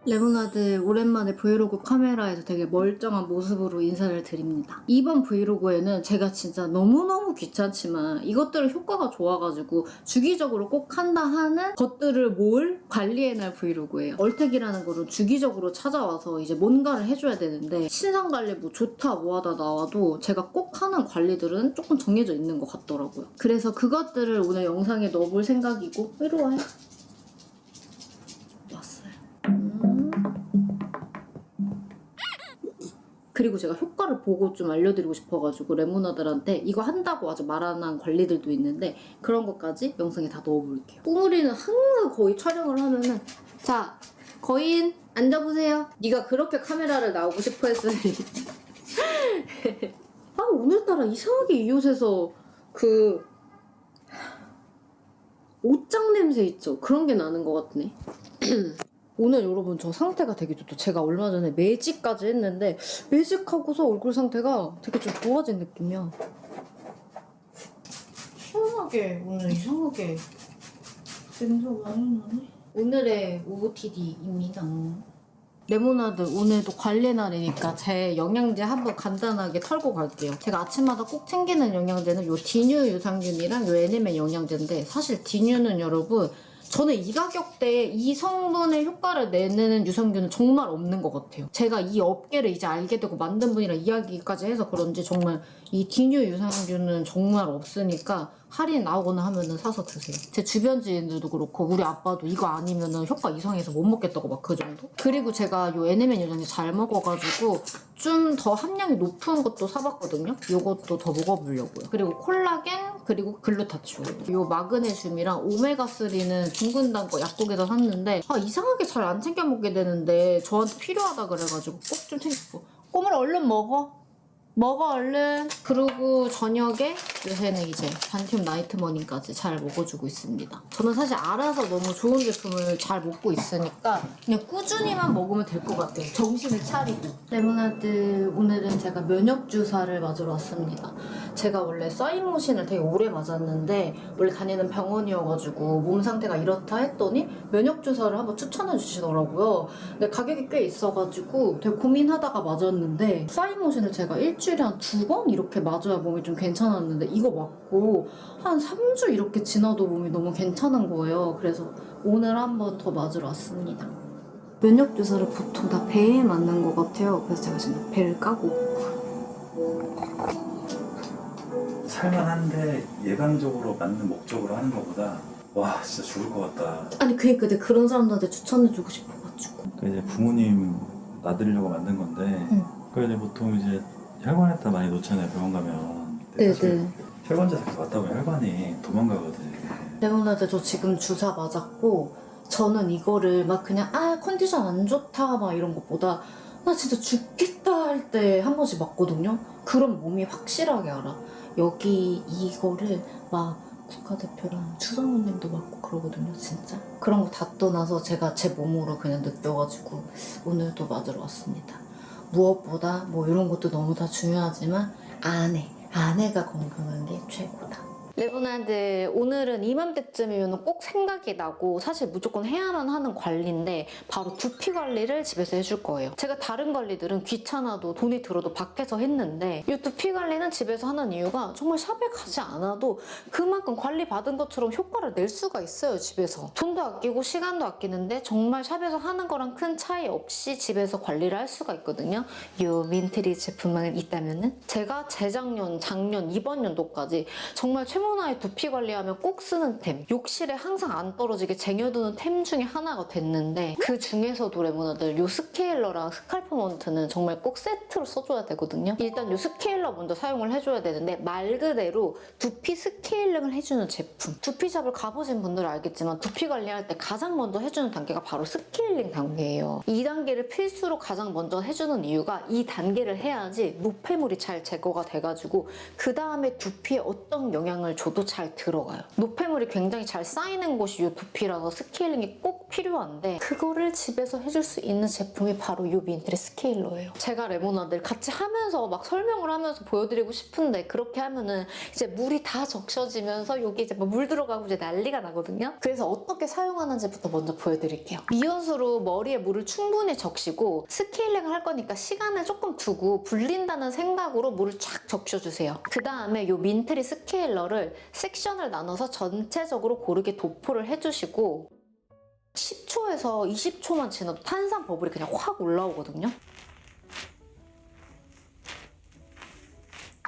레모나드 오랜만에 브이로그 카메라에서 되게 멀쩡한 모습으로 인사를 드립니다. 이번 브이로그에는 제가 진짜 너무너무 귀찮지만 이것들을 효과가 좋아가지고 주기적으로 꼭 한다 하는 것들을 모을 관리해낼 브이로그예요. 얼택이라는 거를 주기적으로 찾아와서 이제 뭔가를 해줘야 되는데 신상관리 뭐 좋다 뭐하다 나와도 제가 꼭 하는 관리들은 조금 정해져 있는 것 같더라고요. 그래서 그것들을 오늘 영상에 넣어볼 생각이고 이리 와요. 그리고 제가 효과를 보고 좀 알려드리고 싶어가지고 레모나들한테 이거 한다고 아직 말 안 한 관리들도 있는데 그런 것까지 영상에 다 넣어볼게요. 뿌물이는 항상 거의 촬영을 하면은 자 거인 앉아보세요. 네가 그렇게 카메라를 나오고 싶어 했으니 아 오늘따라 이상하게 이 옷에서 그 옷장 냄새 있죠? 그런 게 나는 것 같네. 오늘 여러분 저 상태가 되게 좋죠. 제가 얼마 전에 매직까지 했는데 매직하고서 얼굴 상태가 되게 좀 좋아진 느낌이야. 희한하게 오늘 이상하게 냄새가 많이 나네. 오늘의 OOTD입니다. 레모나드 오늘도 관리 날이니까 제 영양제 한번 간단하게 털고 갈게요. 제가 아침마다 꼭 챙기는 영양제는 요 디뉴 유산균이랑 요 에네멘 영양제인데 사실 디뉴는 여러분 저는 이 가격대에 이 성분의 효과를 내는 유산균은 정말 없는 것 같아요. 제가 이 업계를 이제 알게 되고 만든 분이랑 이야기까지 해서 그런지 정말 이 디뉴 유산균은 정말 없으니까 할인 나오거나 하면은 사서 드세요. 제 주변 지인들도 그렇고 우리 아빠도 이거 아니면은 효과 이상해서 못 먹겠다고 막 그 정도? 그리고 제가 요 에네멘 유산균 잘 먹어가지고 좀 더 함량이 높은 것도 사봤거든요. 요것도 더 먹어보려고요. 그리고 콜라겐 그리고 글루타치온 요 마그네슘이랑 오메가3는 중근단 거 약국에서 샀는데 아 이상하게 잘 안 챙겨 먹게 되는데 저한테 필요하다 그래가지고 꼭 좀 챙겼고 꼬물 얼른 먹어 얼른. 그리고 저녁에 요새는 이제 반티움 나이트 머닝까지 잘 먹어주고 있습니다. 저는 사실 알아서 너무 좋은 제품을 잘 먹고 있으니까 그냥 꾸준히만 먹으면 될 것 같아요. 정신을 차리고. 레모나드 오늘은 제가 면역 주사를 맞으러 왔습니다. 제가 원래 사이모신을 되게 오래 맞았는데 원래 다니는 병원이어가지고 몸 상태가 이렇다 했더니 면역 주사를 한번 추천해 주시더라고요. 근데 가격이 꽤 있어가지고 되게 고민하다가 맞았는데 사이모신을 제가 일주일에 한 2번 이렇게 맞아야 몸이 좀 괜찮았는데 이거 맞고 한 3주 이렇게 지나도 몸이 너무 괜찮은 거예요. 그래서 오늘 한 번 더 맞으러 왔습니다. 면역 주사를 보통 다 배에 맞는 것 같아요. 그래서 제가 지금 배를 까고 살만한데 예방적으로 맞는 목적으로 하는 것보다 와 진짜 죽을 것 같다. 아니 그러니까 근데 그런 사람들한테 추천해주고 싶어가지고 그 이제 부모님 놔드리려고 만든 건데 그 이제 보통 이제 혈관에다 많이 놓잖아요 병원 가면. 네네. 혈관자 자꾸 맞다 보면 혈관이 도망가거든요. 레모나드 저 지금 주사 맞았고 저는 이거를 막 그냥 아 컨디션 안 좋다 막 이런 것보다 나 진짜 죽겠다 할 때 한 번씩 맞거든요. 그럼 몸이 확실하게 알아. 여기 이거를 막 국가대표랑 추정원님도 맞고 그러거든요 진짜. 그런 거 다 떠나서 제가 제 몸으로 그냥 느껴가지고 오늘도 맞으러 왔습니다. 무엇보다 뭐 이런 것도 너무 다 중요하지만 아내가 건강한 게 최고다. 레모나드 오늘은 이맘때쯤이면 꼭 생각이 나고 사실 무조건 해야만 하는 관리인데 바로 두피 관리를 집에서 해줄 거예요. 제가 다른 관리들은 귀찮아도 돈이 들어도 밖에서 했는데 이 두피 관리는 집에서 하는 이유가 정말 샵에 가지 않아도 그만큼 관리 받은 것처럼 효과를 낼 수가 있어요. 집에서 돈도 아끼고 시간도 아끼는데 정말 샵에서 하는 거랑 큰 차이 없이 집에서 관리를 할 수가 있거든요. 이 민트리 제품만 있다면은 제가 재작년, 작년, 이번 연도까지 정말 최모나의 두피 관리하면 꼭 쓰는 템, 욕실에 항상 안 떨어지게 쟁여두는 템 중에 하나가 됐는데 그 중에서도 레모나드 요 스케일러랑 스칼프 마운트는 정말 꼭 세트로 써줘야 되거든요. 일단 요 스케일러 먼저 사용을 해줘야 되는데 말 그대로 두피 스케일링을 해주는 제품. 두피샵을 가보신 분들은 알겠지만 두피 관리할 때 가장 먼저 해주는 단계가 바로 스케일링 단계예요. 이 단계를 필수로 가장 먼저 해주는 이유가 이 단계를 해야지 노폐물이 잘 제거가 돼가지고 그 다음에 두피에 어떤 영향을 줘도 잘 들어가요. 노폐물이 굉장히 잘 쌓이는 곳이 이 두피라서 스케일링이 꼭 꼭 필요한데 그거를 집에서 해줄 수 있는 제품이 바로 이 민트리 스케일러예요. 제가 레모나드를 같이 하면서 막 설명을 하면서 보여드리고 싶은데 그렇게 하면은 이제 물이 다 적셔지면서 여기 이제 막 물 들어가고 이제 난리가 나거든요. 그래서 어떻게 사용하는지부터 먼저 보여드릴게요. 미온수로 머리에 물을 충분히 적시고 스케일링을 할 거니까 시간을 조금 두고 불린다는 생각으로 물을 쫙 적셔주세요. 그 다음에 이 민트리 스케일러를 섹션을 나눠서 전체적으로 고르게 도포를 해주시고 10초에서 20초만 지나도 탄산 버블이 그냥 확 올라오거든요.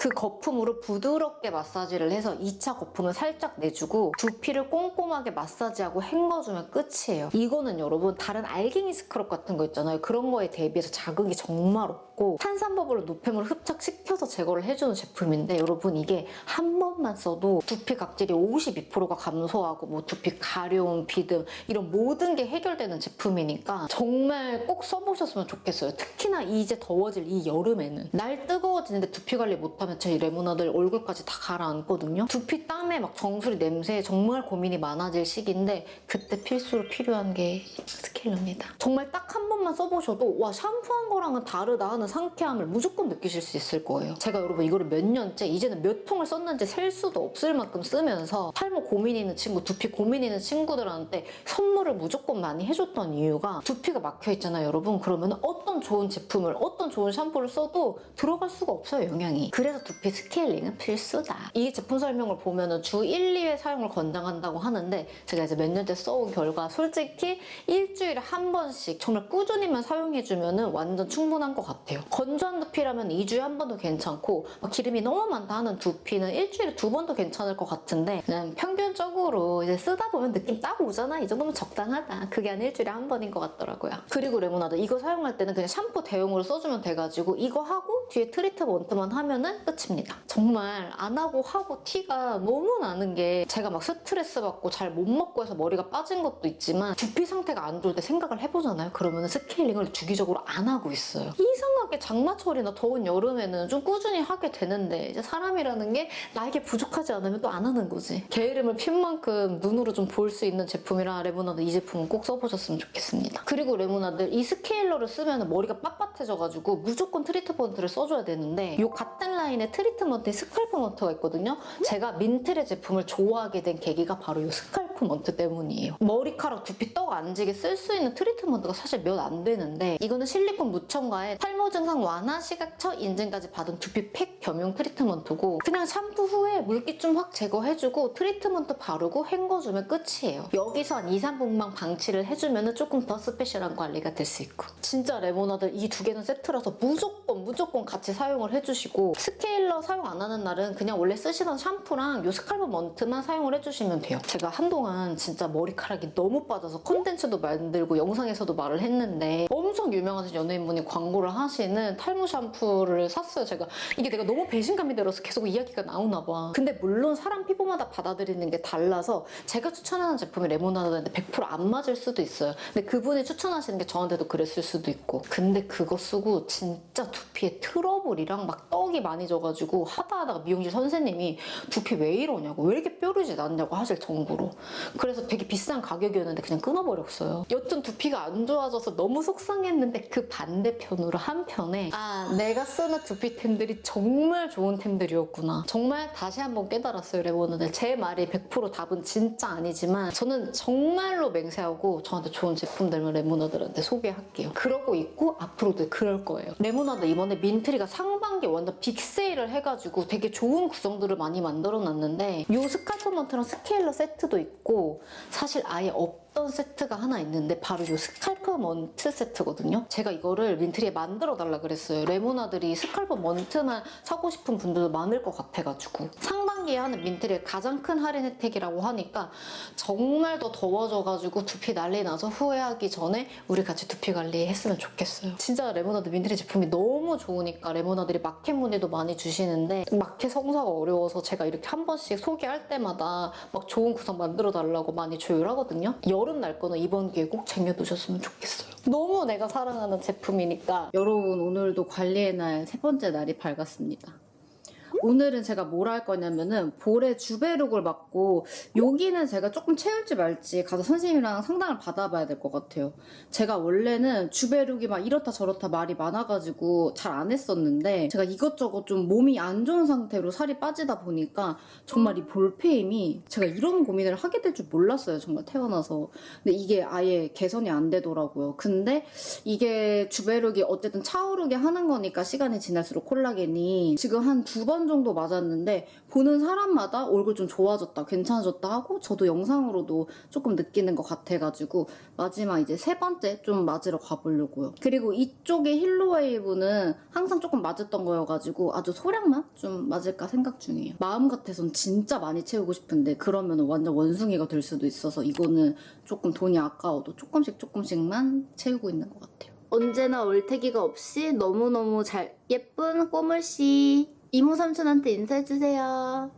그 거품으로 부드럽게 마사지를 해서 2차 거품을 살짝 내주고 두피를 꼼꼼하게 마사지하고 헹궈주면 끝이에요. 이거는 여러분 다른 알갱이 스크럽 같은 거 있잖아요. 그런 거에 대비해서 자극이 정말 없고 탄산버블로 노폐물을 흡착시켜서 제거를 해주는 제품인데 여러분 이게 한 번만 써도 두피 각질이 52%가 감소하고 뭐 두피 가려움, 비듬 이런 모든 게 해결되는 제품이니까 정말 꼭 써보셨으면 좋겠어요. 특히나 이제 더워질 이 여름에는 날 뜨거워지는데 두피 관리 못하면 제 레모나드 얼굴까지 다 가라앉거든요. 두피 땀에 막 정수리 냄새에 정말 고민이 많아질 시기인데 그때 필수로 필요한 게 스케일러입니다. 정말 딱 한 번만 써보셔도 와 샴푸한 거랑은 다르다 하는 상쾌함을 무조건 느끼실 수 있을 거예요. 제가 여러분 이거를 몇 년째 이제는 몇 통을 썼는지 셀 수도 없을 만큼 쓰면서 탈모 고민 있는 친구, 두피 고민 있는 친구들한테 선물을 무조건 많이 해줬던 이유가 두피가 막혀있잖아요 여러분. 그러면 어떤 좋은 제품을 어떤 좋은 샴푸를 써도 들어갈 수가 없어요 영양이. 그래서 두피 스케일링은 필수다. 이 제품 설명을 보면은 주 1, 2회 사용을 권장한다고 하는데 제가 이제 몇 년째 써온 결과 솔직히 일주일에 한 번씩 정말 꾸준히만 사용해주면은 완전 충분한 것 같아요. 건조한 두피라면 2주에 한 번도 괜찮고 막 기름이 너무 많다 하는 두피는 일주일에 2번도 괜찮을 것 같은데 그냥 평균적으로 이제 쓰다 보면 느낌 딱 오잖아. 이 정도면 적당하다. 그게 한 일주일에 한 번인 것 같더라고요. 그리고 레모나드 이거 사용할 때는 그냥 샴푸 대용으로 써주면 돼가지고 이거 하고 뒤에 트리트먼트만 하면은 끝입니다. 정말 안 하고 하고 티가 너무 나는 게 제가 막 스트레스 받고 잘 못 먹고 해서 머리가 빠진 것도 있지만 두피 상태가 안 좋을 때 생각을 해보잖아요. 그러면 스케일링을 주기적으로 안 하고 있어요. 이상하게 장마철이나 더운 여름에는 좀 꾸준히 하게 되는데 이제 사람이라는 게 나에게 부족하지 않으면 또 안 하는 거지. 게으름을 핀 만큼 눈으로 좀 볼 수 있는 제품이라 레모나드 이 제품은 꼭 써보셨으면 좋겠습니다. 그리고 레모나드 이 스케일러를 쓰면 머리가 빳빳해져가지고 무조건 트리트먼트를 써줘야 되는데 이 같은 라인에 트리트먼트에 스칼프먼트가 있거든요. 제가 민트레 제품을 좋아하게 된 계기가 바로 이 스칼프먼트 때문이에요. 머리카락, 두피 떡 안 지게 쓸 수 있는 트리트먼트가 사실 몇 안 되는데 이거는 실리콘 무첨가에 탈모 증상 완화 시각처 인증까지 받은 두피 팩 겸용 트리트먼트고 그냥 샴푸 후에 물기 좀 확 제거해주고 트리트먼트 바르고 헹궈주면 끝이에요. 여기서 한 2, 3분만 방치를 해주면 조금 더 스페셜한 관리가 될 수 있고 진짜 레모나드 이 두 개는 세트라서 무조건 같이 사용을 해주시고 스케일러 사용 안 하는 날은 그냥 원래 쓰시던 샴푸랑 요 스칼프먼트만 사용을 해주시면 돼요. 제가 한동안 진짜 머리카락이 너무 빠져서 콘텐츠도 만들고 영상에서도 말을 했는데 엄청 유명하신 연예인분이 광고를 하시는 탈모 샴푸를 샀어요. 제가 이게 내가 너무 배신감이 들어서 계속 이야기가 나오나 봐. 근데 물론 사람 피부마다 받아들이는 게 달라서 제가 추천하는 제품이 레모나드인데 100%안 맞을 수도 있어요. 근데 그분이 추천하시는 게 저한테도 그랬을 수도 있고 근데 그거 쓰고 진짜 두피에 트러블이랑 막 떡이 많이 져가지고 하다가 미용실 선생님이 두피 왜 이러냐고 왜 이렇게 뾰루지 났냐고 하실 정도로 그래서 되게 비싼 가격이었는데 그냥 끊어버렸어요. 여튼 두피가 안 좋아져서 너무 속상했는데 그 반대편으로 한편에 내가 쓰는 두피템들이 정말 좋은 템들이었구나. 정말 다시 한번 깨달았어요. 레모나드 제 말이 100% 답은 진짜 아니지만 저는 정말로 맹세하고 저한테 좋은 제품들만 레모나드한테 소개할게요. 그러고 있고 앞으로도 그럴 거예요. 레모나드 이번에 민트리가 상반기 완전 빅세일을 해가지고 되게 좋은 구성들을 많이 만들어놨는데 이 스칼프먼트랑 스케일러 세트도 있고 사실 아예 없던 세트가 하나 있는데 바로 이 스칼프먼트 세트거든요. 제가 이거를 민트리에 만들어달라 그랬어요. 레모나들이 스칼프먼트만 사고 싶은 분들도 많을 것 같아가지고 상반기에 하는 민트리의 가장 큰 할인 혜택이라고 하니까 정말 더 더워져가지고 두피 난리 나서 후회하기 전에 우리 같이 두피 관리 했으면 좋겠어요. 진짜 레모나드 민트리 제품이 너무 좋으니까 레모나들이 마켓 문의도 많이 주시는데 마켓 성사가 어려워서 제가 이렇게 한 번씩 소개할 때마다 막 좋은 구성 만들어 달라고 많이 조율하거든요. 여름 날 거는 이번 기회에 꼭 챙겨두셨으면 좋겠어요. 너무 내가 사랑하는 제품이니까 여러분 오늘도 관리의 날 세 번째 날이 밝았습니다. 오늘은 제가 뭘 할 거냐면은 볼에 주베룩을 맞고 여기는 제가 조금 채울지 말지 가서 선생님이랑 상담을 받아봐야 될 것 같아요. 제가 원래는 주베룩이 막 이렇다 저렇다 말이 많아가지고 잘 안 했었는데 제가 이것저것 좀 몸이 안 좋은 상태로 살이 빠지다 보니까 정말 이 볼페임이 제가 이런 고민을 하게 될 줄 몰랐어요. 정말 태어나서. 근데 이게 아예 개선이 안 되더라고요. 근데 이게 주베룩이 어쨌든 차오르게 하는 거니까 시간이 지날수록 콜라겐이 지금 한 2번 정도 맞았는데 보는 사람마다 얼굴 좀 좋아졌다 괜찮아졌다 하고 저도 영상으로도 조금 느끼는 것 같아가지고 마지막 이제 3번째 좀 맞으러 가보려고요. 그리고 이쪽에 힐로웨이브는 항상 조금 맞았던 거여가지고 아주 소량만 좀 맞을까 생각 중이에요. 마음 같아선 진짜 많이 채우고 싶은데 그러면 완전 원숭이가 될 수도 있어서 이거는 조금 돈이 아까워도 조금씩만 채우고 있는 것 같아요. 언제나 얼태기가 없이 너무너무 잘 예쁜 꼬물씨 이모 삼촌한테 인사해주세요.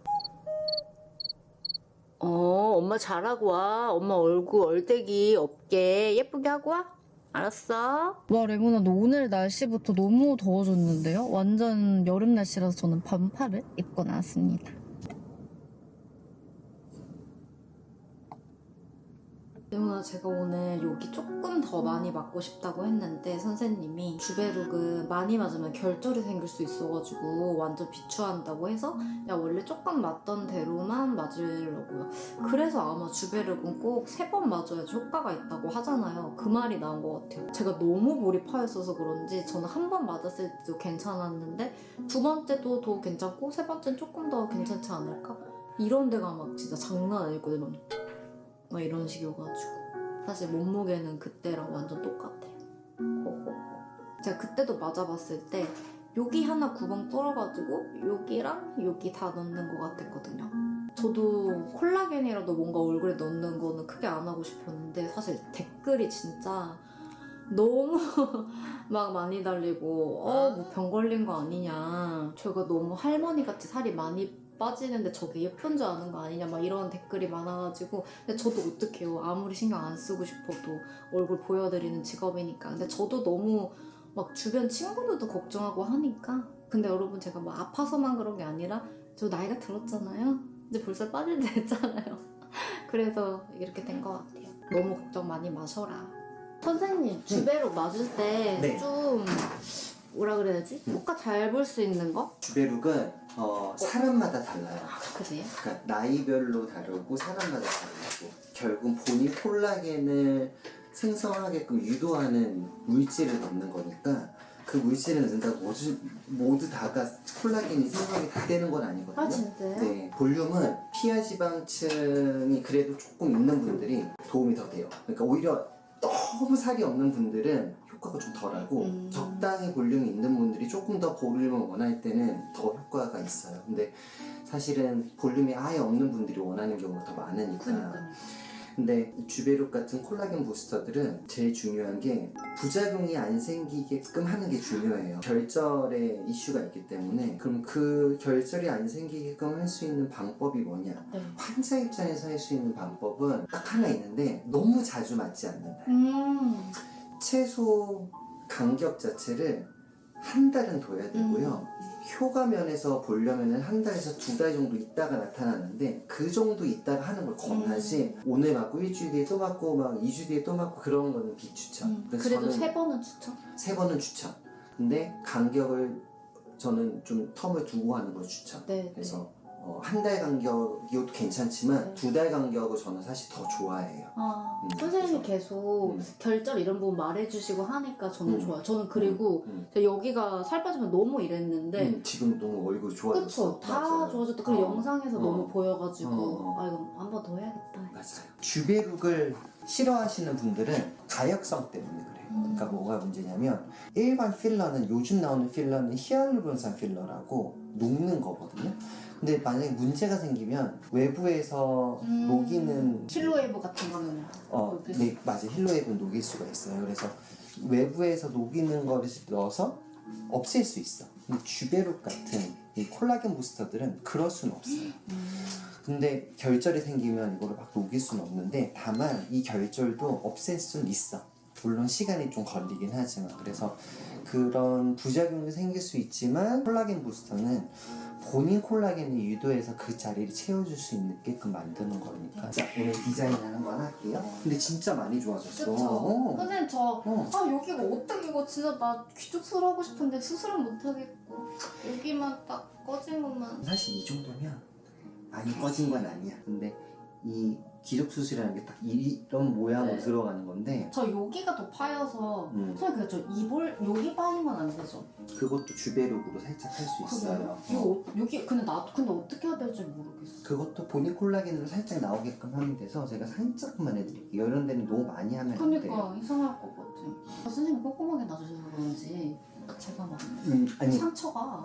엄마 잘하고 와. 엄마 얼굴 얼태기 없게 예쁘게 하고 와. 알았어. 와 레몬아 너 오늘 날씨부터 너무 더워졌는데요? 완전 여름 날씨라서 저는 반팔을 입고 나왔습니다. 레몬아 제가 오늘 여기 조금 더 많이 맞고 싶다고 했는데 선생님이 주베룩은 많이 맞으면 결절이 생길 수 있어가지고 완전 비추한다고 해서 야 원래 조금 맞던 대로만 맞으려고요. 그래서 아마 주베룩은 꼭 3번 맞아야지 효과가 있다고 하잖아요. 그 말이 나온 것 같아요. 제가 너무 볼이 파였어서 그런지 저는 한 번 맞았을 때도 괜찮았는데 2번째도 더 괜찮고 3번째는 조금 더 괜찮지 않을까? 이런 데가 막 진짜 장난 아니거든요. 막 이런 식이어가지고 사실 몸무게는 그때랑 완전 똑같아요. 제가 그때도 맞아봤을 때 여기 하나 구멍 뚫어가지고 여기랑 여기 다 넣는 것 같았거든요. 저도 콜라겐이라도 뭔가 얼굴에 넣는 거는 크게 안 하고 싶었는데 사실 댓글이 진짜 너무 막 많이 달리고 뭐 병 걸린 거 아니냐, 제가 너무 할머니같이 살이 많이 빠지는데 저게 예쁜 줄 아는 거 아니냐 막 이런 댓글이 많아가지고 근데 저도 어떡해요. 아무리 신경 안 쓰고 싶어도 얼굴 보여드리는 직업이니까. 근데 저도 너무 막 주변 친구들도 걱정하고 하니까. 근데 여러분 제가 뭐 아파서만 그런 게 아니라 저 나이가 들었잖아요. 이제 벌써 빠질 때 됐잖아요. 그래서 이렇게 된 것 같아요. 너무 걱정 많이 마셔라. 선생님 주베룩 맞을 때 좀 뭐라 그래야지? 효과 잘 볼 수 있는 거? 주베룩은 사람마다 달라요. 그래요? 그러니까 나이별로 다르고 사람마다 다르고 결국 본인 콜라겐을 생성하게끔 유도하는 물질을 넣는 거니까 그 물질을 넣는다고 모두 다가 콜라겐이 생성이 다 되는 건 아니거든요. 아 진짜요? 네, 볼륨은 피하 지방층이 그래도 조금 있는 분들이 도움이 더 돼요. 그러니까 오히려 너무 살이 없는 분들은 효과가 좀 덜하고 적당히 볼륨이 있는 분들이 조금 더 볼륨을 원할 때는 더 효과가 있어요. 근데 사실은 볼륨이 아예 없는 분들이 원하는 경우가 더 많으니까. 그러니까요. 근데 주베룩 같은 콜라겐 부스터들은 제일 중요한 게 부작용이 안 생기게끔 하는 게 중요해요. 결절에 이슈가 있기 때문에. 그럼 그 결절이 안 생기게끔 할 수 있는 방법이 뭐냐? 네. 환자 입장에서 할 수 있는 방법은 딱 하나 있는데 너무 자주 맞지 않는다. 최소 간격 자체를 한 달은 둬야 되고요. 효과 면에서 보려면 한 달에서 2달 정도 있다가 나타나는데 그 정도 있다가 하는 걸 권하지 오늘 맞고 일주일 뒤에 또 맞고 막 2주 뒤에 또 맞고 그런 거는 비추천. 그래도 3번은 추천? 3번은 추천. 근데 간격을 저는 좀 텀을 두고 하는 걸 추천. 네, 그래서 한 달 간격이어도 괜찮지만 네. 2달 간격을 저는 사실 더 좋아해요. 선생님이 계속 결절 이런 부분 말해주시고 하니까 저는 좋아요. 저는 그리고 제가 여기가 살 빠지면 너무 이랬는데 지금 너무 얼굴 좋아졌어. 그쵸? 다 맞아요. 좋아졌다. 그리고 영상에서 너무 보여가지고 어. 아 이거 한 번 더 해야겠다. 맞아요. 주베룩을 싫어하시는 분들은 가역성 때문에 그래요. 그러니까 뭐가 문제냐면 일반 필러는 요즘 나오는 필러는 히알루론산 필러라고 녹는 거거든요. 근데 만약에 문제가 생기면 외부에서 녹이는 힐로웨이브 같은 거는 네, 맞아요. 힐로웨이브는 녹일 수가 있어요. 그래서 외부에서 녹이는 거를 넣어서 없앨 수 있어. 근데 주베룩 같은 이 콜라겐 부스터들은 그럴 수는 없어요. 근데 결절이 생기면 이거를 막 녹일 수는 없는데 다만 이 결절도 없앨 수는 있어. 물론 시간이 좀 걸리긴 하지만. 그래서 그런 부작용이 생길 수 있지만 콜라겐 부스터는 본인 콜라겐을 유도해서 그 자리를 채워줄 수 있게끔 만드는 거니까. 자, 오늘 디자인 한번 할게요. 근데 진짜 많이 좋아졌어. 그쵸. 선생님 여기가 어떻게 이거 진짜 나 귀족술 하고 싶은데 수술은 못하겠고 여기만 딱 꺼진 것만. 사실 이 정도면 많이 꺼진 건 아니야. 근데 이 기족 수술이라는 게 딱 이런 모양으로 네. 들어가는 건데 저 여기가 더 파여서 선생님 저 이볼 여기 파이면 안 되죠? 그것도 주베룩으로 살짝 할 수 있어요. 이거 여기 근데 어떻게 해야 될지 모르겠어. 그것도 본인 콜라겐으로 살짝 나오게끔 하면 돼서 제가 살짝만 해드릴게요. 이런 데는 너무 많이 하면 안 돼요. 그러니까 이상할 것 같아. 선생님 꼼꼼하게 놔주셔서 그런지 제가 막 아니 상처가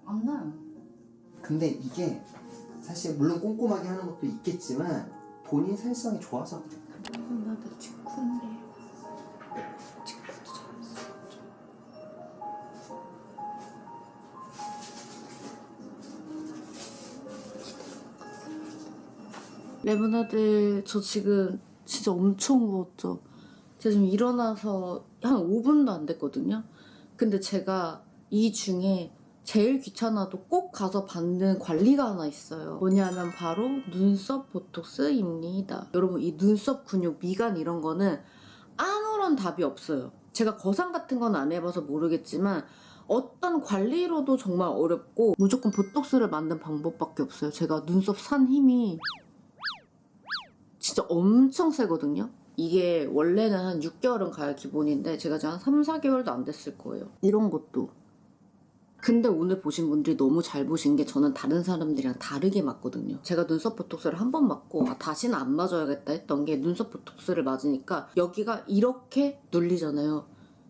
안 나요. 근데 이게 사실 물론 꼼꼼하게 하는 것도 있겠지만 본인 살성이 좋아서 그래. 나도 직군데 직군도 잘했어. 레몬아들 저 지금 진짜 엄청 무웠죠. 제가 지금 일어나서 한 5분도 안 됐거든요. 근데 제가 이 중에 제일 귀찮아도 꼭 가서 받는 관리가 하나 있어요. 뭐냐면 바로 눈썹 보톡스입니다. 여러분 이 눈썹 근육, 미간 이런 거는 아무런 답이 없어요. 제가 거상 같은 건 안 해봐서 모르겠지만 어떤 관리로도 정말 어렵고 무조건 보톡스를 만든 방법밖에 없어요. 제가 눈썹 산 힘이 진짜 엄청 세거든요. 이게 원래는 한 6개월은 가야 기본인데 제가 지금 한 3, 4개월도 안 됐을 거예요. 이런 것도. 근데 오늘 보신 분들이 너무 잘 보신 게 저는 다른 사람들이랑 다르게 맞거든요. 제가 눈썹 보톡스를 한 번 맞고 다시는 안 맞아야겠다 했던 게 눈썹 보톡스를 맞으니까 여기가 이렇게 눌리잖아요.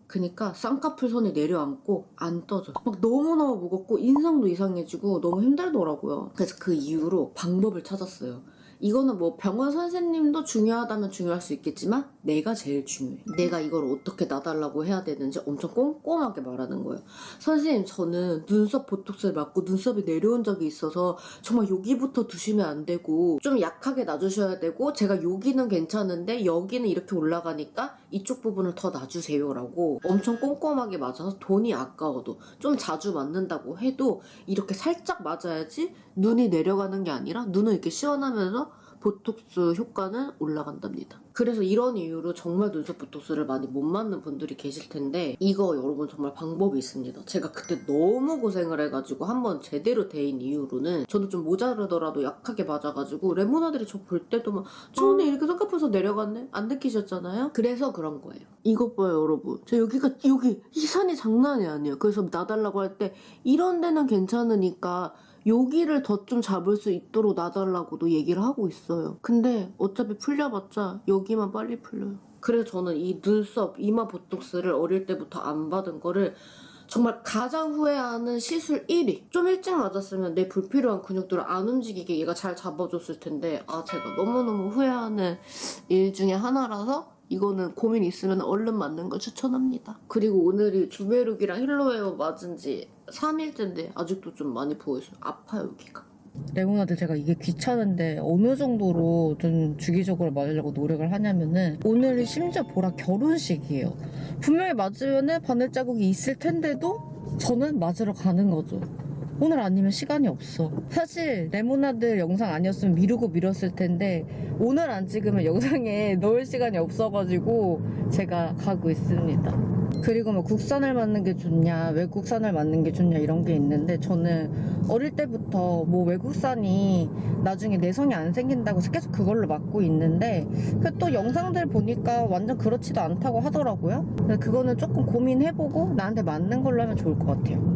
그니까 쌍꺼풀 선이 내려앉고 안 떠져. 막 너무너무 무겁고 인상도 이상해지고 너무 힘들더라고요. 그래서 그 이후로 방법을 찾았어요. 이거는 뭐 병원 선생님도 중요하다면 중요할 수 있겠지만 내가 제일 중요해. 내가 이걸 어떻게 놔달라고 해야 되는지 엄청 꼼꼼하게 말하는 거예요. 선생님 저는 눈썹 보톡스를 맞고 눈썹이 내려온 적이 있어서 정말 여기부터 두시면 안 되고 좀 약하게 놔주셔야 되고 제가 여기는 괜찮은데 여기는 이렇게 올라가니까 이쪽 부분을 더 놔주세요라고 엄청 꼼꼼하게 맞아서 돈이 아까워도 좀 자주 맞는다고 해도 이렇게 살짝 맞아야지 눈이 내려가는 게 아니라 눈을 이렇게 시원하면서 보톡스 효과는 올라간답니다. 그래서 이런 이유로 정말 눈썹 보톡스를 많이 못 맞는 분들이 계실 텐데 이거 여러분 정말 방법이 있습니다. 제가 그때 너무 고생을 해가지고 한번 제대로 데인 이후로는 저는 좀 모자르더라도 약하게 맞아가지고 레모나들이 저 볼 때도 막 저는 이렇게 쌍꺼풀에서 내려갔네? 안 느끼셨잖아요? 그래서 그런 거예요. 이것 봐요 여러분. 저 여기 이 산이 장난이 아니에요. 그래서 놔달라고 할 때 이런 데는 괜찮으니까 여기를 더 좀 잡을 수 있도록 놔달라고도 얘기를 하고 있어요. 근데 어차피 풀려봤자 여기만 빨리 풀려요. 그래서 저는 이 눈썹, 이마 보톡스를 어릴 때부터 안 받은 거를 정말 가장 후회하는 시술 1위. 좀 일찍 맞았으면 내 불필요한 근육들을 안 움직이게 얘가 잘 잡아줬을 텐데 제가 너무너무 후회하는 일 중에 하나라서 이거는 고민 있으면 얼른 맞는 걸 추천합니다. 그리고 오늘이 주베룩이랑 힐로웨어 맞은 지 3일째인데 아직도 좀 많이 부어있어요. 아파요 여기가. 레몬아들 제가 이게 귀찮은데 어느 정도로 좀 주기적으로 맞으려고 노력을 하냐면은 오늘이 심지어 보라 결혼식이에요. 분명히 맞으면은 바늘 자국이 있을 텐데도 저는 맞으러 가는 거죠. 오늘 아니면 시간이 없어. 사실 레모나들 영상 아니었으면 미루고 미뤘을 텐데 오늘 안 찍으면 영상에 넣을 시간이 없어가지고 제가 가고 있습니다. 그리고 뭐 국산을 맞는 게 좋냐 외국산을 맞는 게 좋냐 이런 게 있는데 저는 어릴 때부터 뭐 외국산이 나중에 내성이 안 생긴다고 해서 계속 그걸로 맞고 있는데 또 영상들 보니까 완전 그렇지도 않다고 하더라고요. 그래서 그거는 조금 고민해보고 나한테 맞는 걸로 하면 좋을 것 같아요.